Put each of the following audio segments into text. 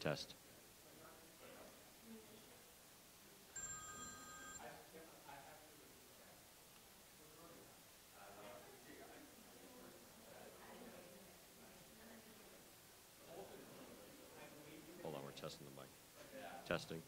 test. Hold on, we're testing the mic. Testing.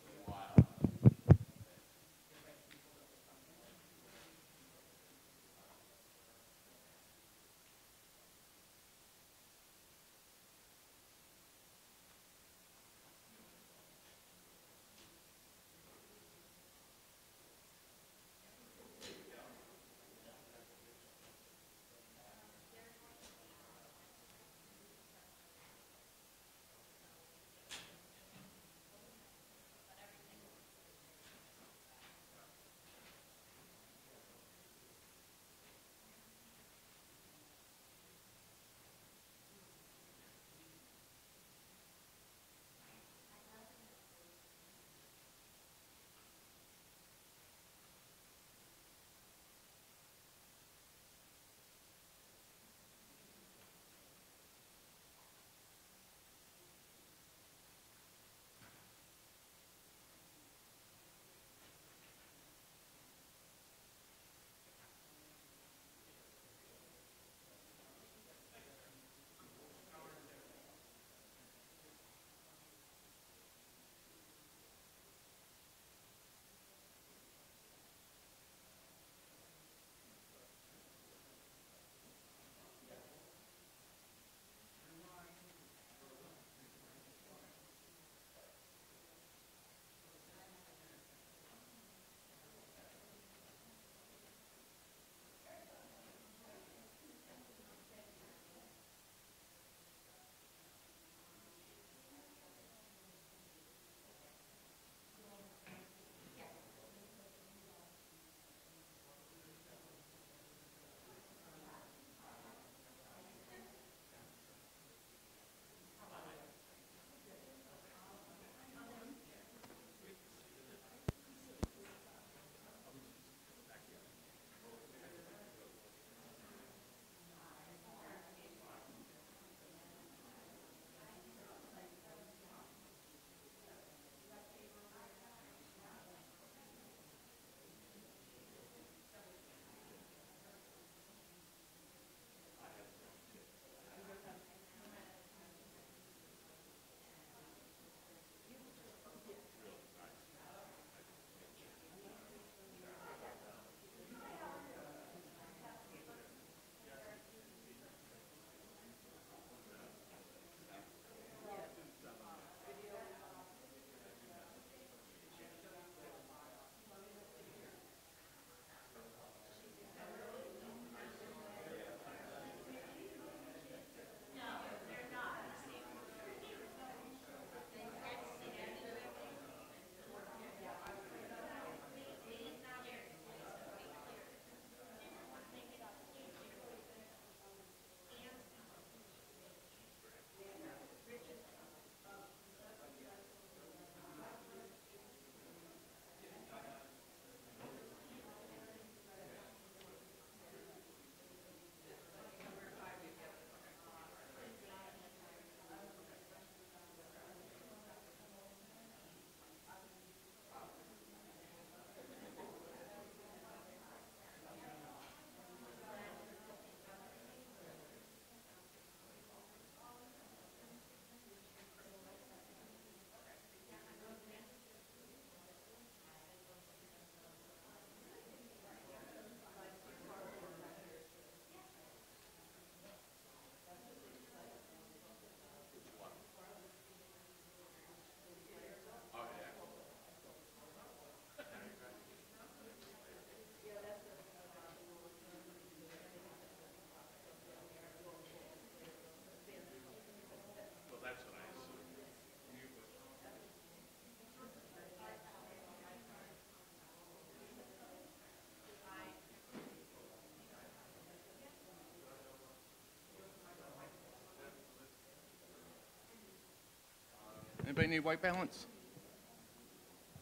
Anybody need white balance?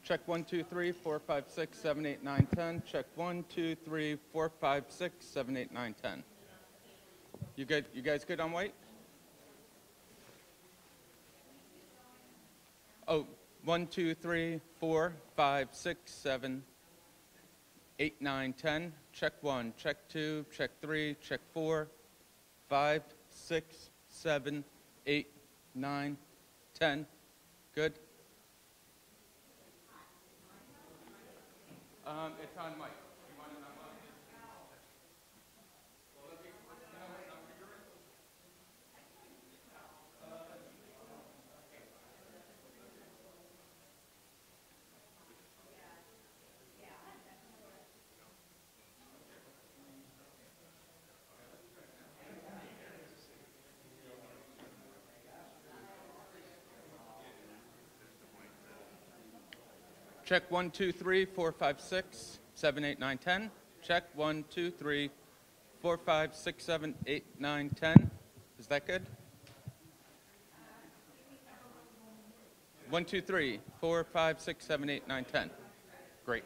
Check 1, 2, 3, 4, 5, 6, 7, 8, 9, 10. Check 1, 2, 3, 4, 5, 6, 7, 8, 9, 10. You good? You guys good on white? Oh, 1, 2, 3, 4, 5, 6, 7, 8, 9, 10. Check 1, check 2, check 3, check 4, 5, 6, 7, 8, 9, 10. Good. It's on mic. You want it on mic? Check 1, 2, 3, 4, 5, 6, 7, 8, 9, 10. Check 1, 2, 3, 4, 5, 6, 7, 8, 9, 10. Is that good? 1, 2, 3, 4, 5, 6, 7, 8, 9, 10. Great.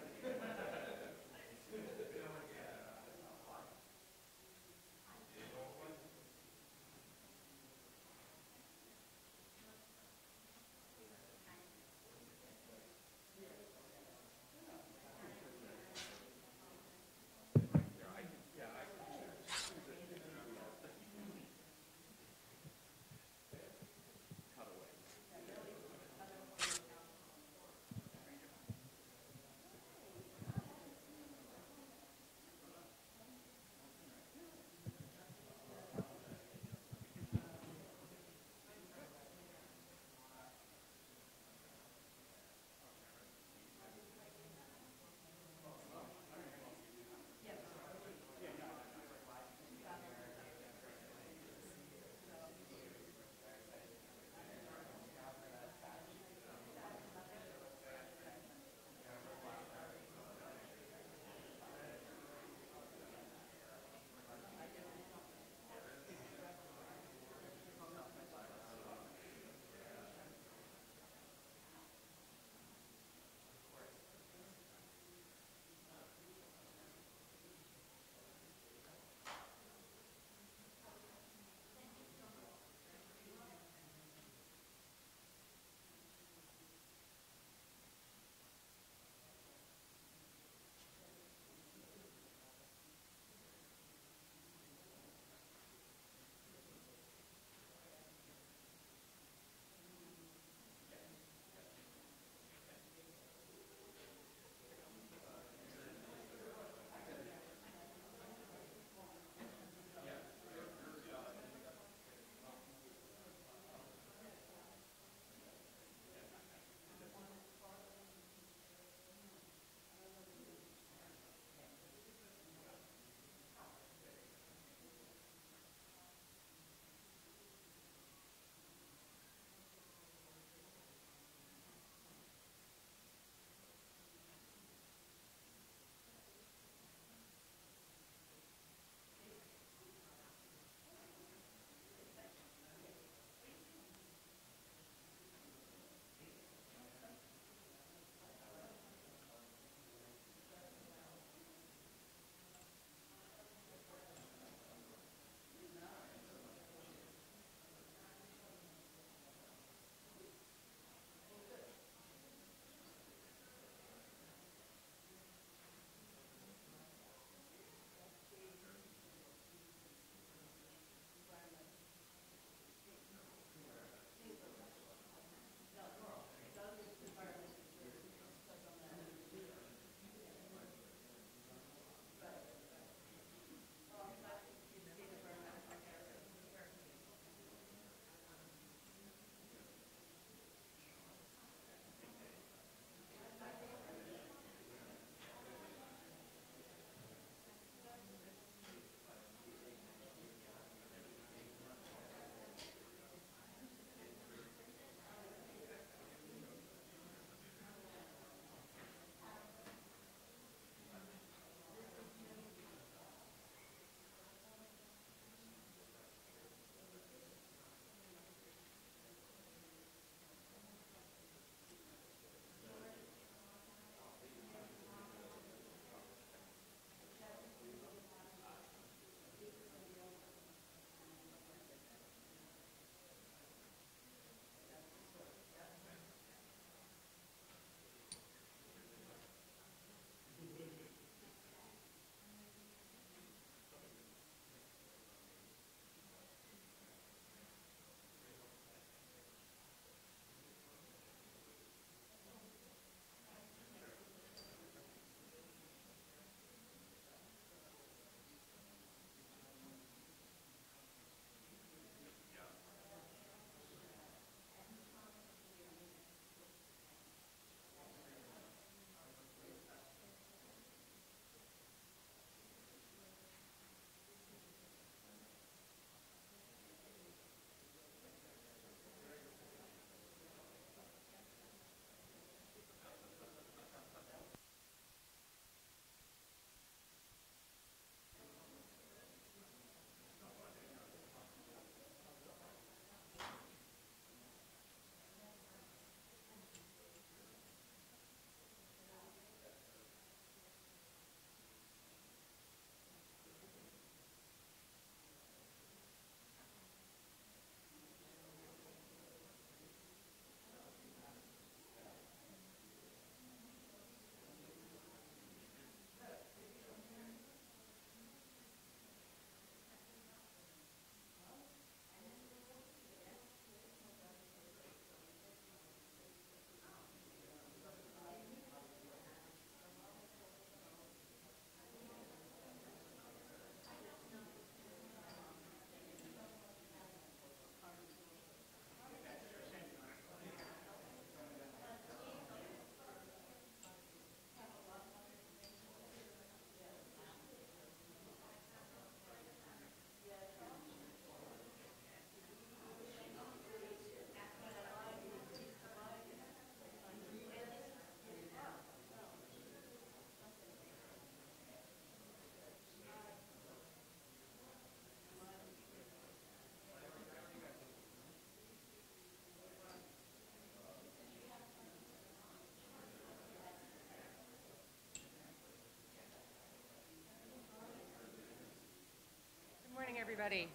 everybody.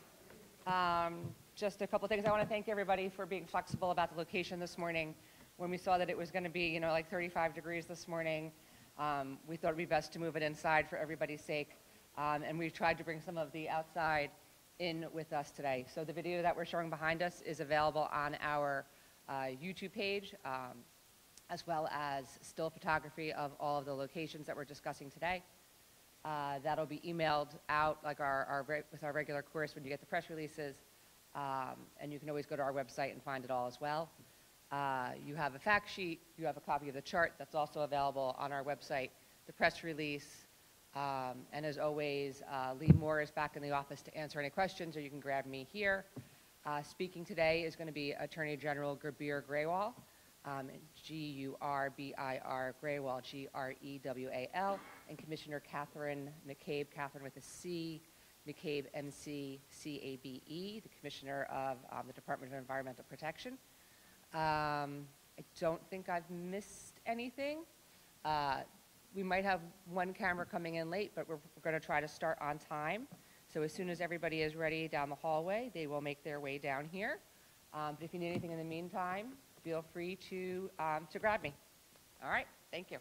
Just a couple things. I want to thank everybody for being flexible about the location this morning. When we saw that it was going to be, like 35 degrees this morning, we thought it would be best to move it inside for everybody's sake. And we've tried to bring some of the outside in with us today. So the video that we're showing behind us is available on our YouTube page, as well as still photography of all of the locations that we're discussing today. That'll be emailed out like with our regular course when you get the press releases. And you can always go to our website and find it all as well. You have a fact sheet. You have a copy of the chart that's also available on our website, the press release. And as always, Lee Moore is back in the office to answer any questions, or you can grab me here. Speaking today is going to be Attorney General Grewal, G-U-R-B-I-R, Grewal, G-R-E-W-A-L, and Commissioner Catherine McCabe, Catherine with a C, McCabe, M-C-C-A-B-E, the Commissioner of the Department of Environmental Protection. I don't think I've missed anything. We might have one camera coming in late, but we're going to try to start on time. So as soon as everybody is ready down the hallway, they will make their way down here. But if you need anything in the meantime, feel free to grab me. All right, thank you.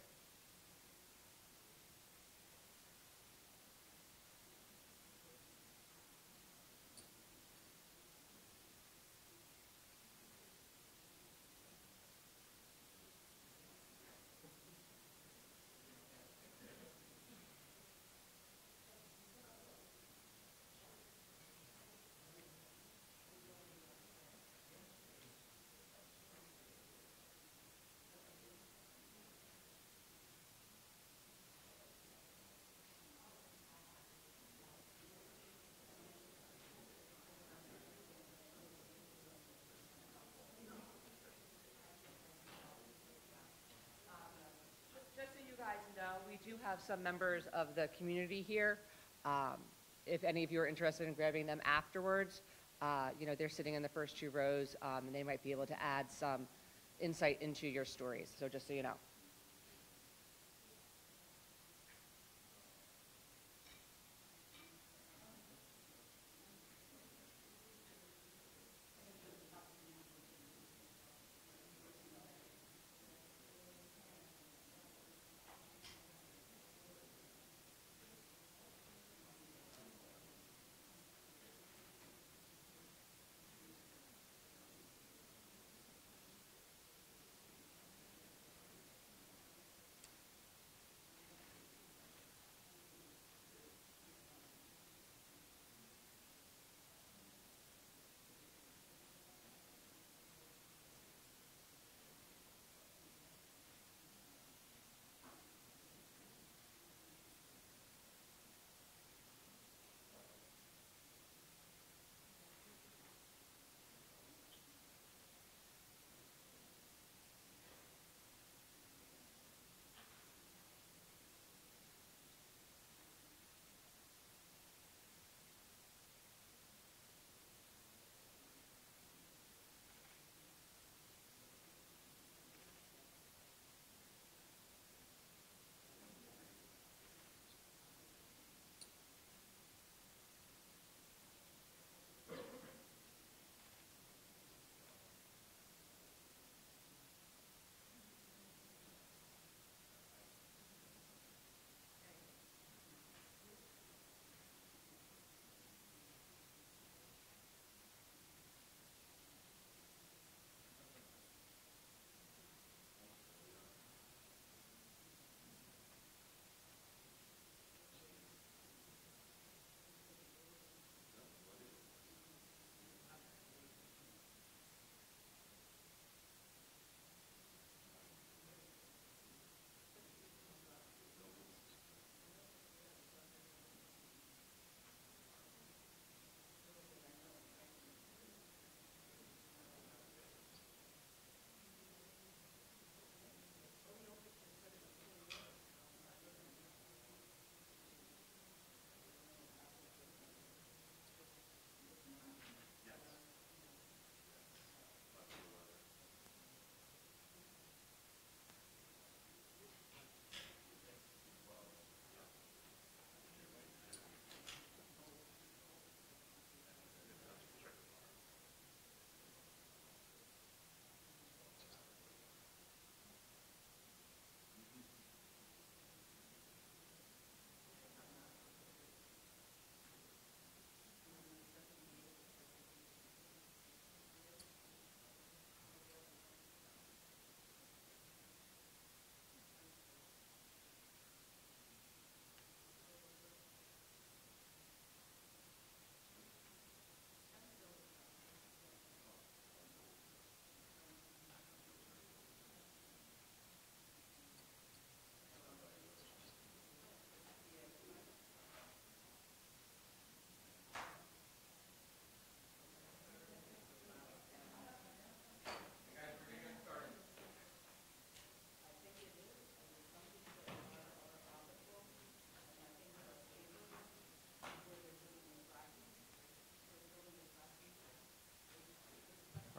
We do have some members of the community here. If any of you are interested in grabbing them afterwards, they're sitting in the first two rows, and they might be able to add some insight into your stories. So just so you know.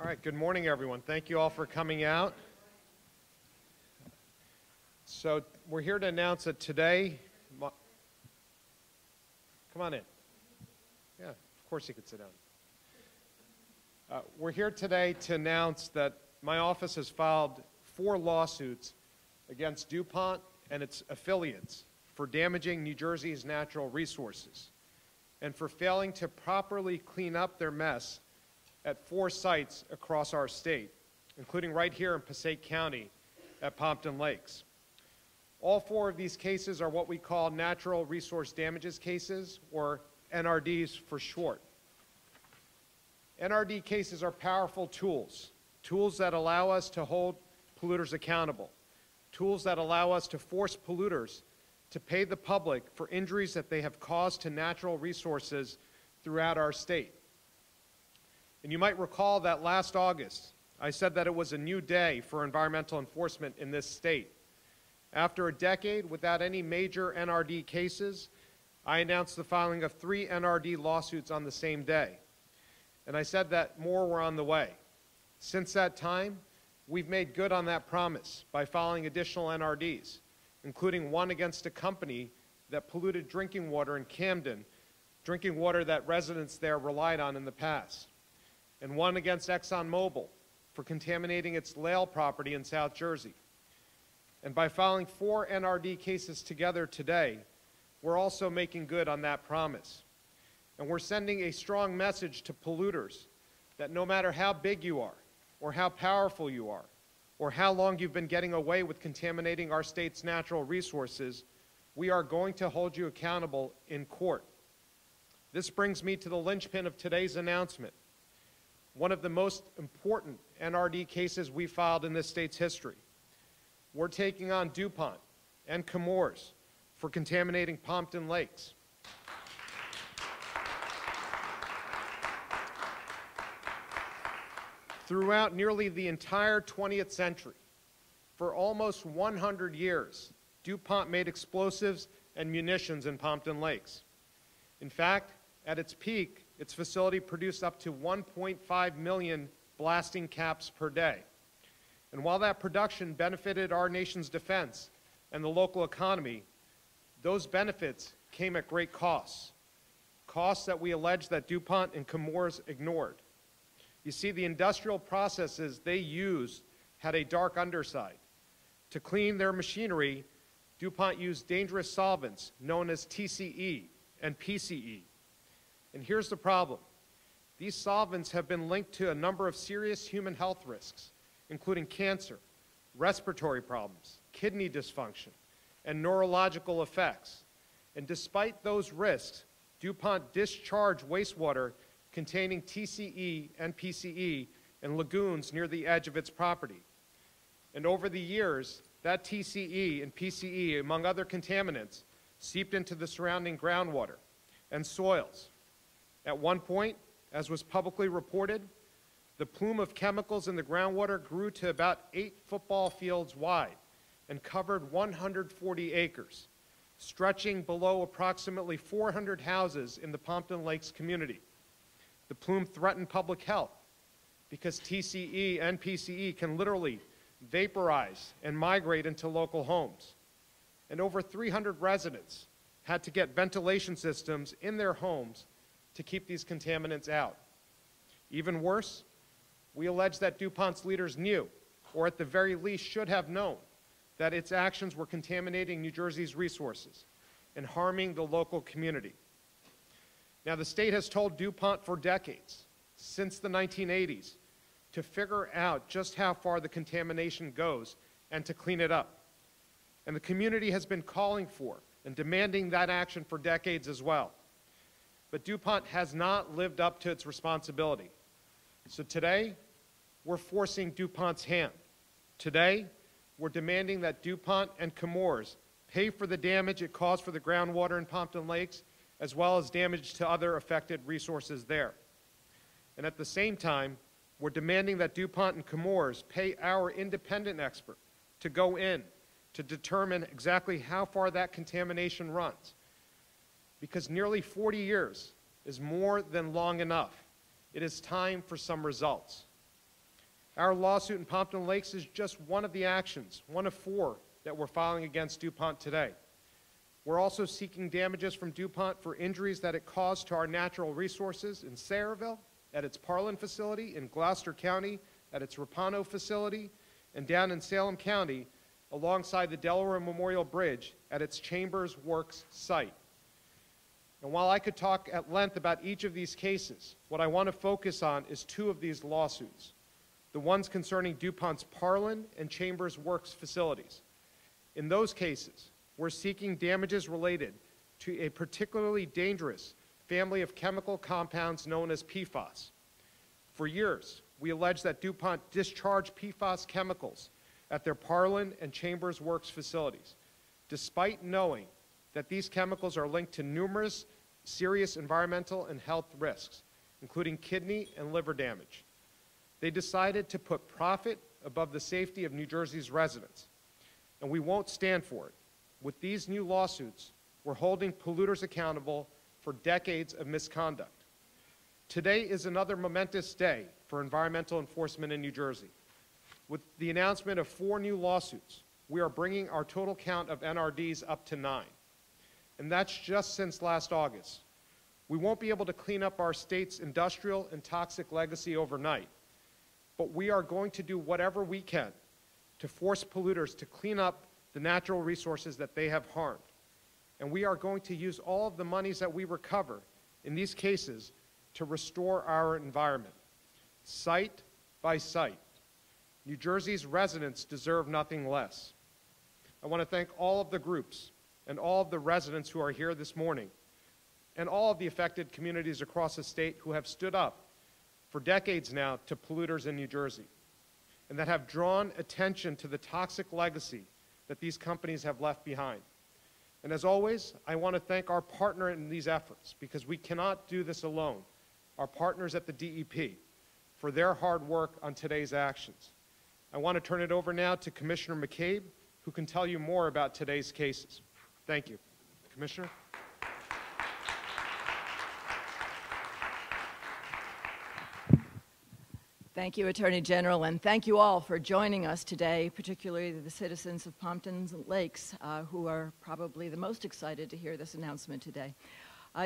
All right, good morning, everyone. Thank you all for coming out. So we're here to announce that today, come on in. Yeah, of course you can sit down. We're here today to announce that my office has filed 4 lawsuits against DuPont and its affiliates for damaging New Jersey's natural resources and for failing to properly clean up their mess at 4 sites across our state, including right here in Passaic County at Pompton Lakes. All 4 of these cases are what we call natural resource damages cases, or NRDs for short. NRD cases are powerful tools, tools that allow us to hold polluters accountable, tools that allow us to force polluters to pay the public for injuries that they have caused to natural resources throughout our state. And you might recall that last August, I said that it was a new day for environmental enforcement in this state. After a decade without any major NRD cases, I announced the filing of 3 NRD lawsuits on the same day. And I said that more were on the way. Since that time, we've made good on that promise by filing additional NRDs, including one against a company that polluted drinking water in Camden, drinking water that residents there relied on in the past, and one against ExxonMobil for contaminating its Lale property in South Jersey. And by filing 4 NRD cases together today, we're also making good on that promise. And we're sending a strong message to polluters that no matter how big you are, or how powerful you are, or how long you've been getting away with contaminating our state's natural resources, we are going to hold you accountable in court. This brings me to the linchpin of today's announcement, one of the most important NRD cases we filed in this state's history. We're taking on DuPont and Chemours for contaminating Pompton Lakes. Throughout nearly the entire 20th century, for almost 100 years, DuPont made explosives and munitions in Pompton Lakes. In fact, at its peak, its facility produced up to 1.5 million blasting caps per day. And while that production benefited our nation's defense and the local economy, those benefits came at great costs, costs that we allege that DuPont and Chemours ignored. You see, the industrial processes they used had a dark underside. To clean their machinery, DuPont used dangerous solvents known as TCE and PCE. And here's the problem. These solvents have been linked to a number of serious human health risks, including cancer, respiratory problems, kidney dysfunction, and neurological effects. And despite those risks, DuPont discharged wastewater containing TCE and PCE in lagoons near the edge of its property. And over the years, that TCE and PCE, among other contaminants, seeped into the surrounding groundwater and soils. At one point, as was publicly reported, the plume of chemicals in the groundwater grew to about 8 football fields wide and covered 140 acres, stretching below approximately 400 houses in the Pompton Lakes community. The plume threatened public health because TCE and PCE can literally vaporize and migrate into local homes. And over 300 residents had to get ventilation systems in their homes to keep these contaminants out. Even worse, we allege that DuPont's leaders knew, or at the very least should have known, that its actions were contaminating New Jersey's resources and harming the local community. Now, the state has told DuPont for decades, since the 1980s, to figure out just how far the contamination goes and to clean it up. And the community has been calling for and demanding that action for decades as well. But DuPont has not lived up to its responsibility. So today, we're forcing DuPont's hand. Today, we're demanding that DuPont and Chemours pay for the damage it caused for the groundwater in Pompton Lakes, as well as damage to other affected resources there. And at the same time, we're demanding that DuPont and Chemours pay our independent expert to go in to determine exactly how far that contamination runs. Because nearly 40 years is more than long enough. It is time for some results. Our lawsuit in Pompton Lakes is just one of the actions, one of 4 that we're filing against DuPont today. We're also seeking damages from DuPont for injuries that it caused to our natural resources in Sayreville, at its Parlin facility, in Gloucester County, at its Rapano facility, and down in Salem County, alongside the Delaware Memorial Bridge at its Chemours Works site. And while I could talk at length about each of these cases, what I want to focus on is 2 of these lawsuits, the ones concerning DuPont's Parlin and Chemours Works facilities. In those cases, we're seeking damages related to a particularly dangerous family of chemical compounds known as PFAS. For years, we allege that DuPont discharged PFAS chemicals at their Parlin and Chemours Works facilities, despite knowing that these chemicals are linked to numerous serious environmental and health risks, including kidney and liver damage. They decided to put profit above the safety of New Jersey's residents, and we won't stand for it. With these new lawsuits, we're holding polluters accountable for decades of misconduct. Today is another momentous day for environmental enforcement in New Jersey. With the announcement of 4 new lawsuits, we are bringing our total count of NRDs up to 9. And that's just since last August. We won't be able to clean up our state's industrial and toxic legacy overnight, but we are going to do whatever we can to force polluters to clean up the natural resources that they have harmed. And we are going to use all of the monies that we recover in these cases to restore our environment, site by site. New Jersey's residents deserve nothing less. I want to thank all of the groups and all of the residents who are here this morning, and all of the affected communities across the state who have stood up for decades now to polluters in New Jersey, and that have drawn attention to the toxic legacy that these companies have left behind. And as always, I want to thank our partner in these efforts, because we cannot do this alone, our partners at the DEP, for their hard work on today's actions. I want to turn it over now to Commissioner McCabe, who can tell you more about today's cases. Thank you. Commissioner? Thank you, Attorney General, and thank you all for joining us today, particularly the citizens of Pompton Lakes, who are probably the most excited to hear this announcement today.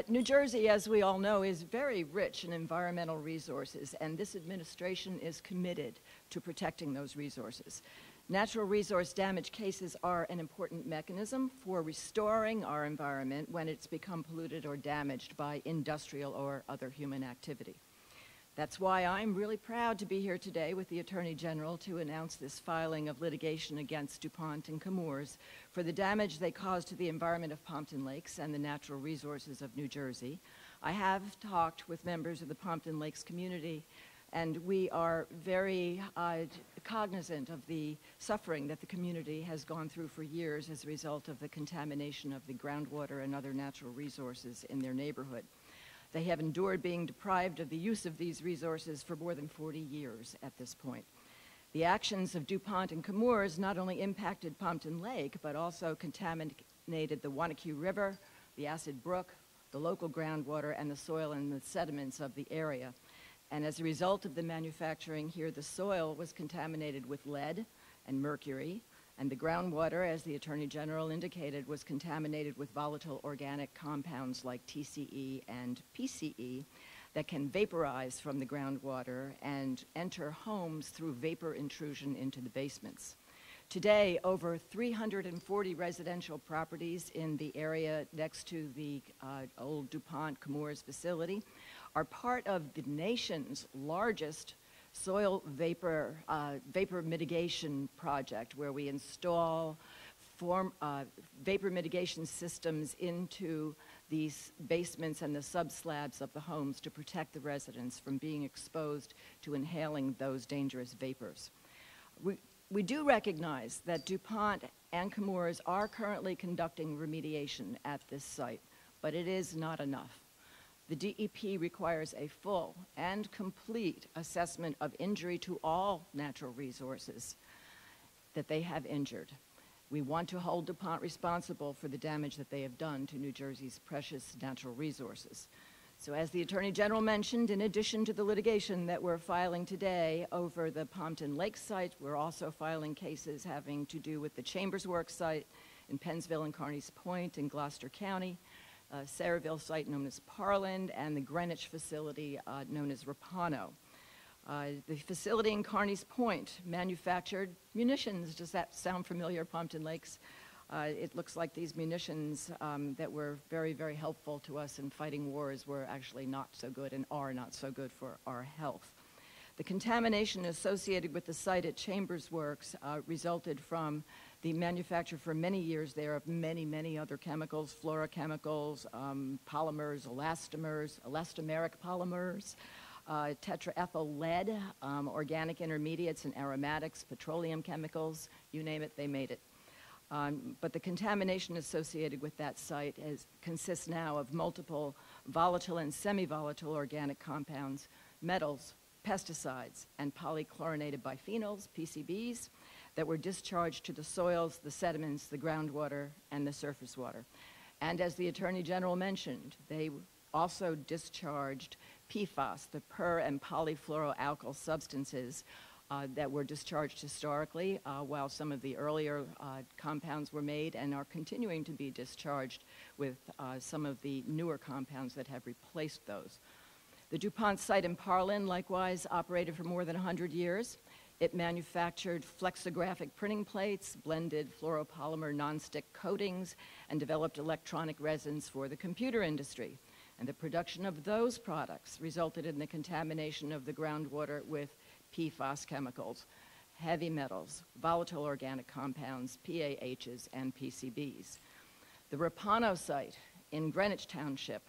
New Jersey, as we all know, is very rich in environmental resources, and this administration is committed to protecting those resources. Natural resource damage cases are an important mechanism for restoring our environment when it's become polluted or damaged by industrial or other human activity. That's why I'm really proud to be here today with the Attorney General to announce this filing of litigation against DuPont and Chemours for the damage they caused to the environment of Pompton Lakes and the natural resources of New Jersey. I have talked with members of the Pompton Lakes community, and we are very cognizant of the suffering that the community has gone through for years as a result of the contamination of the groundwater and other natural resources in their neighborhood. They have endured being deprived of the use of these resources for more than 40 years at this point. The actions of DuPont and Chemours not only impacted Pompton Lake, but also contaminated the Wanacue River, the Acid Brook, the local groundwater, and the soil and the sediments of the area. And as a result of the manufacturing here, the soil was contaminated with lead and mercury, and the groundwater, as the Attorney General indicated, was contaminated with volatile organic compounds like TCE and PCE that can vaporize from the groundwater and enter homes through vapor intrusion into the basements. Today, over 340 residential properties in the area next to the old DuPont Chemours facility are part of the nation's largest soil vapor mitigation project, where we install vapor mitigation systems into these basements and the subslabs of the homes to protect the residents from being exposed to inhaling those dangerous vapors. We do recognize that DuPont and Chemours are currently conducting remediation at this site, but it is not enough. The DEP requires a full and complete assessment of injury to all natural resources that they have injured. We want to hold DuPont responsible for the damage that they have done to New Jersey's precious natural resources. So as the Attorney General mentioned, in addition to the litigation that we're filing today over the Pompton Lake site, we're also filing cases having to do with the Chemours Works site in Pennsville and Carneys Point in Gloucester County, Sayreville site known as Parland, and the Greenwich facility known as Rapano. The facility in Carneys Point manufactured munitions. Does that sound familiar, Pompton Lakes? It looks like these munitions that were very, very helpful to us in fighting wars were actually not so good and are not so good for our health. The contamination associated with the site at Chemours Works resulted from the manufacture for many years there of many, many other chemicals, fluorochemicals, polymers, elastomers, elastomeric polymers, tetraethyl lead, organic intermediates and aromatics, petroleum chemicals, you name it, they made it. But the contamination associated with that site consists now of multiple volatile and semi-volatile organic compounds, metals, pesticides, and polychlorinated biphenyls, PCBs, that were discharged to the soils, the sediments, the groundwater, and the surface water. And as the Attorney General mentioned, they also discharged PFAS, the per- and polyfluoroalkyl substances, that were discharged historically, while some of the earlier compounds were made and are continuing to be discharged with some of the newer compounds that have replaced those. The DuPont site in Parland likewise operated for more than 100 years. It manufactured flexographic printing plates, blended fluoropolymer nonstick coatings, and developed electronic resins for the computer industry. And the production of those products resulted in the contamination of the groundwater with PFAS chemicals, heavy metals, volatile organic compounds, PAHs, and PCBs. The Rapano site in Greenwich Township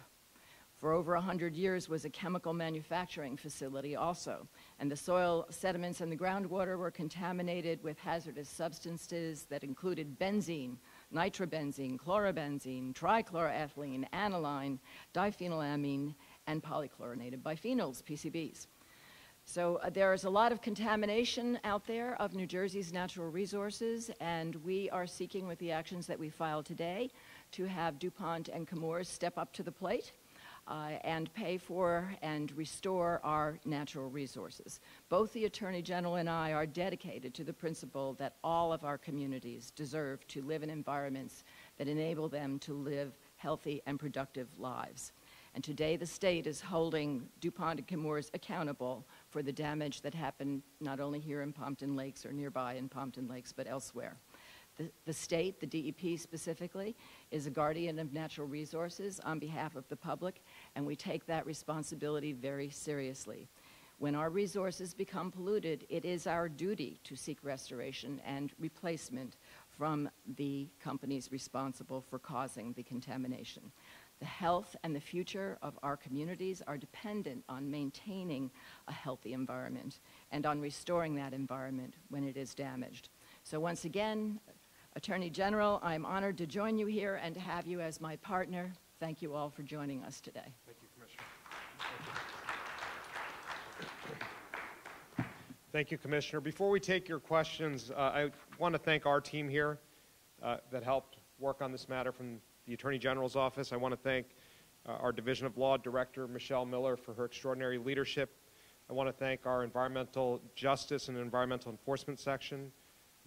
for over 100 years was a chemical manufacturing facility also, and the soil, sediments, and the groundwater were contaminated with hazardous substances that included benzene, nitrobenzene, chlorobenzene, trichloroethylene, aniline, diphenylamine, and polychlorinated biphenyls, PCBs. So there is a lot of contamination out there of New Jersey's natural resources, and we are seeking with the actions that we filed today to have DuPont and Chemours step up to the plate and pay for and restore our natural resources. Both the Attorney General and I are dedicated to the principle that all of our communities deserve to live in environments that enable them to live healthy and productive lives. And today the state is holding DuPont and Chemours accountable for the damage that happened not only here in Pompton Lakes or nearby in Pompton Lakes, but elsewhere. The state, the DEP specifically, is a guardian of natural resources on behalf of the public, and we take that responsibility very seriously. When our resources become polluted, it is our duty to seek restoration and replacement from the companies responsible for causing the contamination. The health and the future of our communities are dependent on maintaining a healthy environment and on restoring that environment when it is damaged. So once again, Attorney General, I'm honored to join you here and to have you as my partner. Thank you all for joining us today. Thank you, Commissioner. Thank you, Commissioner. Before we take your questions, I want to thank our team here that helped work on this matter from the Attorney General's office. I want to thank our Division of Law Director, Michelle Miller, for her extraordinary leadership. I want to thank our Environmental Justice and Environmental Enforcement Section,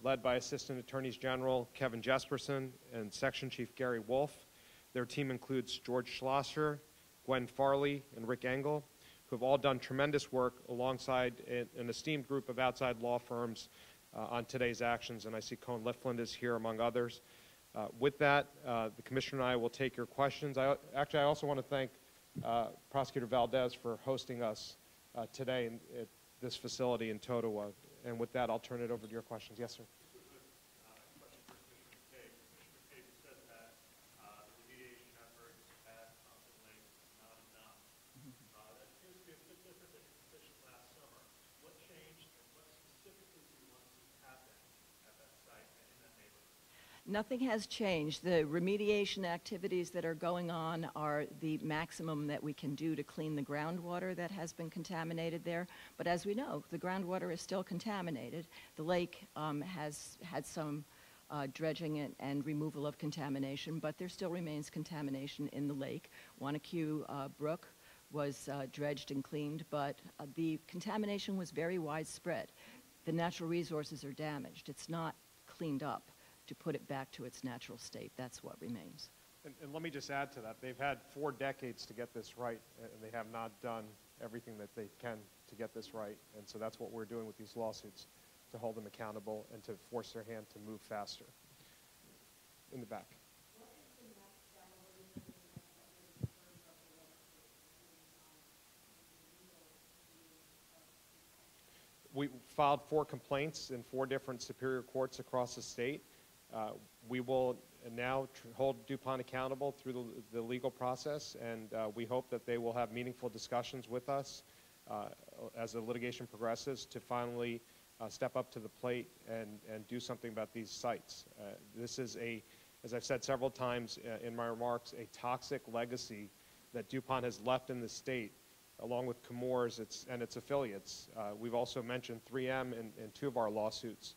led by Assistant Attorneys General Kevin Jesperson and Section Chief Gary Wolf. Their team includes George Schlosser, Gwen Farley, and Rick Engel, who have all done tremendous work alongside an esteemed group of outside law firms on today's actions, and I see Cohn Lifland is here among others. With that, the Commissioner and I will take your questions. I also want to thank Prosecutor Valdez for hosting us today at this facility in Totowa. And with that, I'll turn it over to your questions. Yes, sir. Question for Commissioner Cage. Commissioner Cage said that the remediation efforts at Pompton Lake is not enough. That appears to be a bit different than your position last summer. What changed, and what specifically do you want to see happen at that site and in that neighborhood? Nothing has changed. The remediation activities that are going on are the maximum that we can do to clean the groundwater that has been contaminated there. But as we know, the groundwater is still contaminated. The lake has had some dredging and removal of contamination, but there still remains contamination in the lake. Wanacue Brook was dredged and cleaned, but the contamination was very widespread. The natural resources are damaged. It's not cleaned up to put it back to its natural state. That's what remains. And let me just add to that. They've had 4 decades to get this right, and they have not done everything that they can to get this right. And so that's what we're doing with these lawsuits, to hold them accountable and to force their hand to move faster. In the back. We filed 4 complaints in 4 different superior courts across the state. We will now hold DuPont accountable through the legal process, and we hope that they will have meaningful discussions with us as the litigation progresses to finally step up to the plate and do something about these sites. This is as I've said several times in my remarks, a toxic legacy that DuPont has left in the state, along with Chemours and its affiliates. We've also mentioned 3M in 2 of our lawsuits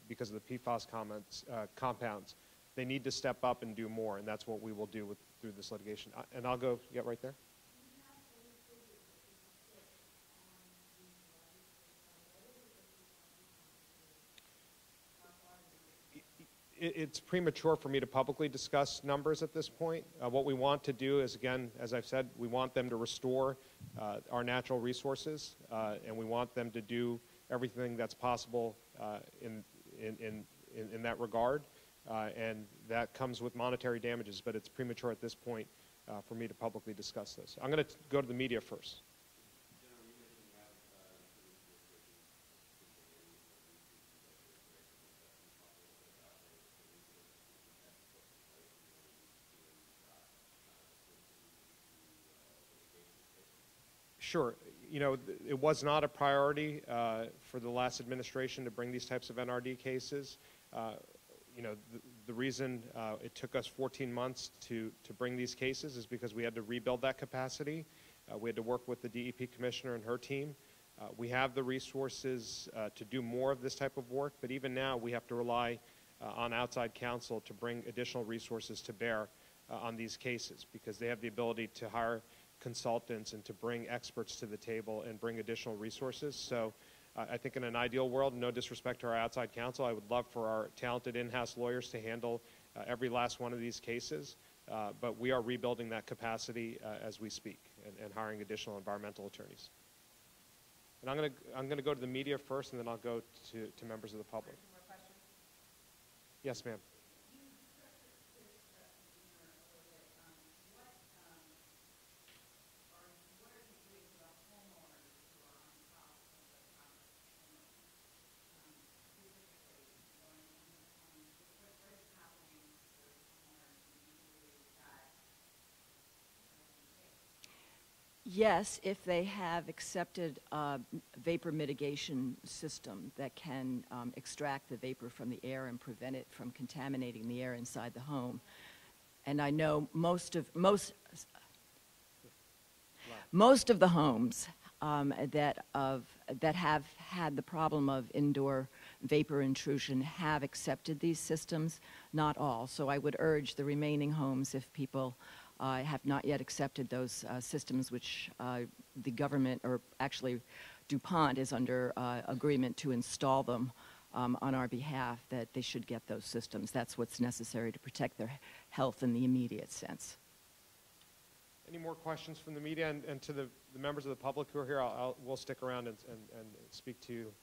because of the PFAS compounds. They need to step up and do more, and that's what we will do through this litigation. And I'll go, yeah, right there. It's premature for me to publicly discuss numbers at this point. What we want to do is, again, as I've said, we want them to restore our natural resources, and we want them to do everything that's possible in that regard, and that comes with monetary damages, but it's premature at this point for me to publicly discuss this. I'm going to go to the media first. Sure. You know, it was not a priority for the last administration to bring these types of NRD cases. You know, the reason it took us 14 months to bring these cases is because we had to rebuild that capacity. We had to work with the DEP commissioner and her team. We have the resources to do more of this type of work, but even now we have to rely on outside counsel to bring additional resources to bear on these cases, because they have the ability to hire consultants and to bring experts to the table and bring additional resources. So I think in an ideal world, no disrespect to our outside counsel, I would love for our talented in-house lawyers to handle every last one of these cases, but we are rebuilding that capacity as we speak and hiring additional environmental attorneys. And I'm going to go to the media first, and then I'll go to members of the public. Yes, ma'am. Yes, if they have accepted a vapor mitigation system that can extract the vapor from the air and prevent it from contaminating the air inside the home. And I know most of the homes that have had the problem of indoor vapor intrusion have accepted these systems, not all. So I would urge the remaining homes, if people have not yet accepted those systems, which the government, or actually DuPont, is under agreement to install them on our behalf, that they should get those systems. That's what's necessary to protect their health in the immediate sense. Any more questions from the media? And to the members of the public who are here, we'll stick around and speak to you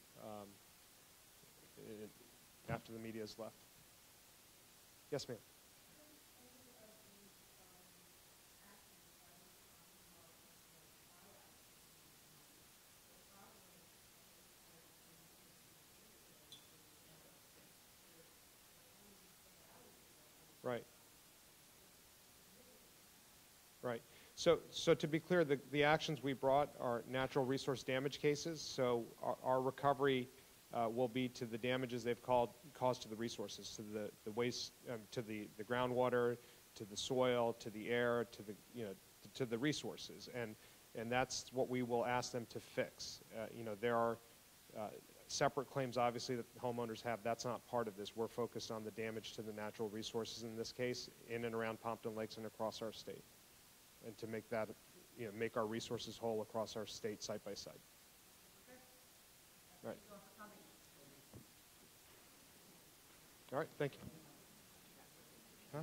after the media is left. Yes, ma'am. Right. Right. So to be clear, the actions we brought are natural resource damage cases. So our recovery will be to the damages they've caused to the resources, to the waste, to the groundwater, to the soil, to the air, to the resources, and that's what we will ask them to fix. There are separate claims, obviously, that homeowners have. That's not part of this. We're focused on the damage to the natural resources in this case, in and around Pompton Lakes and across our state, and to make that make our resources whole across our state side by side. All right. All right, thank you. Huh?